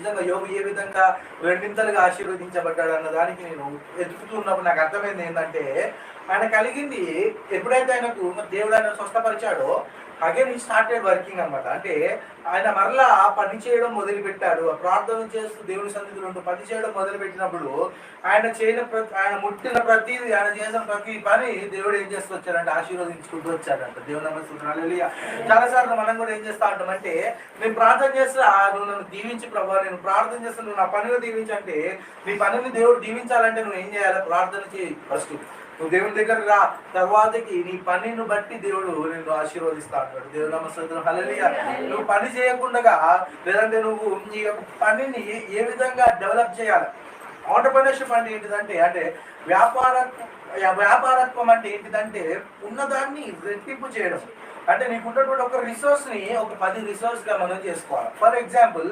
నిజంగా యోబు ఏ విధంగా రెండింతలుగా ఆశీర్వదించబడ్డాడు అన్న దానికి నేను ఎదుగుతున్నప్పుడు నాకు అర్థమైంది ఏంటంటే, ఆయన కలిగింది ఎప్పుడైతే ఆయనకు దేవుడు ఆయన స్వస్థపరిచాడో అగైన్ ఈ స్టార్టెడ్ వర్కింగ్ అనమాట. అంటే ఆయన మరలా పని చేయడం మొదలుపెట్టాడు. ప్రార్థన చేస్తూ దేవుని సన్నిధిలో ఉంటూ పని చేయడం మొదలుపెట్టినప్పుడు ఆయన ముట్టిన ప్రతి ఆయన చేసిన ప్రతి పని దేవుడు ఏం చేస్తూ వచ్చాడంటే ఆశీర్వదించుకుంటూ వచ్చాడంట. దేవుని నమస్తున్నారు. హల్లెలూయా. చాలాసార్లు మనం కూడా ఏం చేస్తా ఉంటామంటే, నేను ప్రార్థన చేస్తా నువ్వు నన్ను దీవించి ప్రభావ, నేను ప్రార్థన చేస్తా నువ్వు నా పనిని దీవించంటే, నీ పనిని దేవుడు దీవించాలంటే నువ్వు ఏం చేయాలి? ప్రార్థన చేయి ఫస్ట్. నువ్వు దేవుని దగ్గర రా, తర్వాతకి నీ పనిని బట్టి దేవుడు నిన్ను ఆశీర్వదిస్తా అంటాడు. దేవుని నమస్తున్నారు. హల్లెలూయా. నువ్వు పని చేయకుండా లేదంటే నువ్వు నీ యొక్క పనిని ఏ విధంగా డెవలప్ చేయాలి? ఆంటర్‌ప్రెన్యూర్‌షిప్ అంటే ఏంటిదంటే, అంటే వ్యాపారత్వం అంటే ఏంటిదంటే ఉన్నదాన్ని రెట్టింపు చేయడం. అంటే నీకు ఉన్నటువంటి ఒక రిసోర్స్ని ఒక 10 రిసోర్స్గా మనం చేసుకోవాలి. For example